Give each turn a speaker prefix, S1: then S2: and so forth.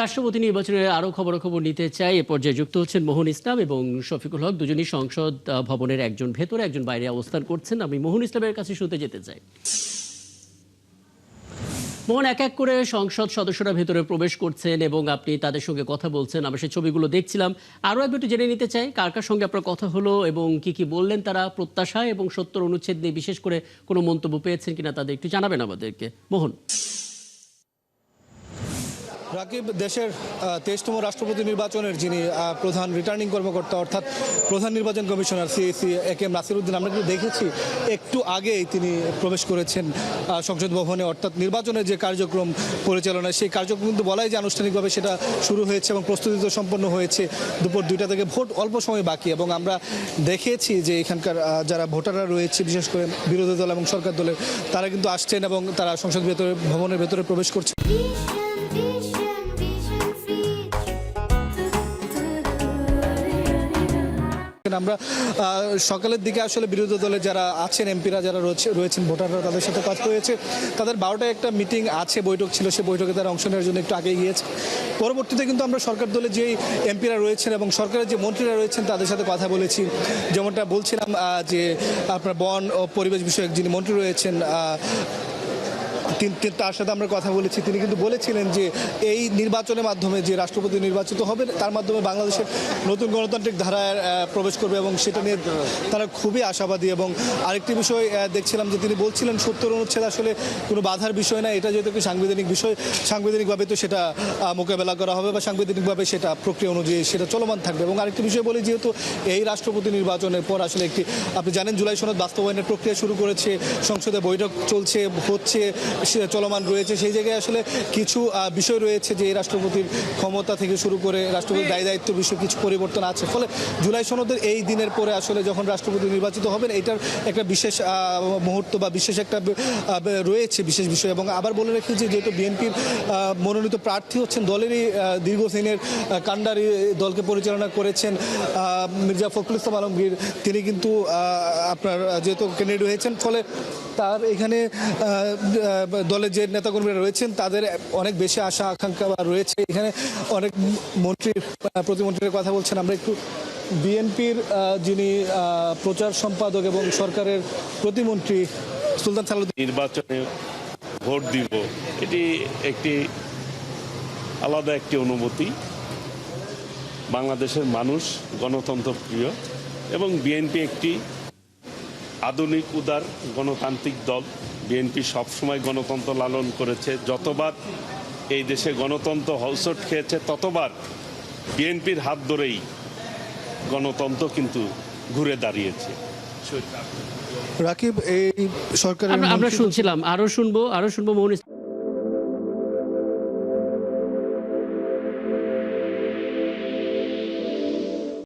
S1: রাষ্ট্রপতি নির্বাচনের আরো খবরাখবর নিতে চাই। এ পর্যায়ে যুক্ত হচ্ছেন মোহন ইসলাম এবং শফিকুল হক, দুজনই সংসদ ভবনের একজন ভেতরে একজন বাইরে অবস্থান করছেন। আমি মোহন ইসলামের কাছে শুনতে যেতে চাই। মোহন, এক এক করে সংসদ সদস্যরা ভেতরে প্রবেশ করছেন এবং আপনি তাদের সঙ্গে কথা বলছেন, আমরা সেই ছবিগুলো দেখছিলাম। আরও একটু জেনে নিতে চাই কার কার সঙ্গে আপনার কথা হলো এবং কি কি বললেন তারা, প্রত্যাশা এবং ৭০ অনুচ্ছেদ নিয়ে বিশেষ করে কোনো মন্তব্য পেয়েছেন কিনা তাদের একটু জানাবেন আমাদেরকে। মোহন।
S2: রাকিব, দেশের ২৩তম রাষ্ট্রপতি নির্বাচনের যিনি প্রধান রিটার্নিং কর্মকর্তা অর্থাৎ প্রধান নির্বাচন commissioner CSE AKM Nasir Uddin, আমরা কিন্তু দেখেছি একটু আগেই তিনি প্রবেশ করেছেন সংসদ ভবনে, অর্থাৎ নির্বাচনের যে কার্যক্রম পরিচালনা সেই কার্যক্রম কিন্তু বলাই যে আনুষ্ঠানিকভাবে সেটা শুরু হয়েছে এবং প্রস্তুতি তো সম্পন্ন হয়েছে। দুপুর ২টা থেকে ভোট অল্প সময় বাকি এবং আমরা দেখেছি যে এখানকার যারা ভোটাররা রয়েছে বিশেষ করে বিরোধী দল এবং সরকার দলের তারা কিন্তু আসছেন এবং তারা সংসদ ভবনের ভেতরে প্রবেশ করছে। আমরা সকালের দিকে আসলে বিরোধী দলে যারা আছেন এমপিরা যারা রয়েছেন ভোটাররা তাদের সাথে কথা হয়েছে। তাদের ১২টায় একটা মিটিং আছে, বৈঠক ছিল, সেই বৈঠকে তারা অংশ নেওয়ার জন্য একটু আগে গিয়েছে। পরবর্তীতে কিন্তু আমরা সরকার দলে যেই এমপিরা রয়েছেন এবং সরকারের যে মন্ত্রীরা রয়েছেন তাদের সাথে কথা বলেছি। যেমনটা বলছিলাম যে আপনার বন ও পরিবেশ বিষয়ক যিনি মন্ত্রী রয়েছেন তার সাথে আমরা কথা বলেছি। তিনি কিন্তু বলেছিলেন যে এই নির্বাচনের মাধ্যমে যে রাষ্ট্রপতি নির্বাচিত হবে তার মাধ্যমে বাংলাদেশের নতুন গণতান্ত্রিক ধারায় প্রবেশ করবে এবং সেটা নিয়ে তারা খুবই আশাবাদী। এবং আরেকটি বিষয় দেখছিলাম যে তিনি বলছিলেন ৭০ অনুচ্ছেদ আসলে কোনো বাধার বিষয় না, এটা যেহেতু একটি সাংবিধানিক বিষয়, সাংবিধানিকভাবে তো সেটা মোকাবেলা করা হবে বা সাংবিধানিকভাবে সেটা প্রক্রিয়া অনুযায়ী সেটা চলমান থাকবে। এবং আরেকটি বিষয় বলি, যেহেতু এই রাষ্ট্রপতি নির্বাচনের পর আসলে একটি আপনি জানেন জুলাই সনদ বাস্তবায়নের প্রক্রিয়া শুরু করেছে, সংসদে বৈঠক চলছে, হচ্ছে, চলমান রয়েছে। সেই জায়গায় আসলে কিছু বিষয় রয়েছে যে এই রাষ্ট্রপতির ক্ষমতা থেকে শুরু করে রাষ্ট্রপতির দায়িত্ব বিষয়ে কিছু পরিবর্তন আছে। ফলে জুলাই সনদের এই দিনের পরে আসলে যখন রাষ্ট্রপতি নির্বাচিত হবেন এটার একটা বিশেষ মুহূর্ত বা বিশেষ একটা রয়েছে বিশেষ বিষয়। এবং আবার বলে রেখেছি যেহেতু বিএনপির মনোনীত প্রার্থী হচ্ছেন দলেরই দীর্ঘদিনের কাণ্ডারি, দলকে পরিচালনা করেছেন মির্জা ফখরুল ইসলাম আলমগীর, তিনি কিন্তু আপনার যেহেতু ক্যান্ডিডেট হয়েছেন, ফলে তার এখানে দলের যে নেতাকর্মীরা রয়েছেন তাদের অনেক বেশি আশা আকাঙ্ক্ষা রয়েছে। এখানে অনেক মন্ত্রীর প্রতিমন্ত্রীর কথা বলছেন। আমরা একটু বিএনপির যিনি প্রচার সম্পাদক এবং সরকারের প্রতিমন্ত্রী সুলতান সালাউদ্দিন,
S3: নির্বাচনে ভোট দিব এটি একটি আলাদা একটি অনুভূতি। বাংলাদেশের মানুষ গণতন্ত্র প্রিয় এবং বিএনপি একটি আধুনিক উদার গণতান্ত্রিক দল। বিএনপি সবসময় গণতন্ত্র লালন করেছে। যতবার এই দেশে গণতন্ত্র হলসট খেয়েছে ততবার বিএনপির হাত ধরেই গণতন্ত্র কিন্তু ঘুরে দাঁড়িয়েছে।
S2: রাকিব, এই সরকার
S1: আমরা শুনছিলাম, আরো শুনবো মোহন।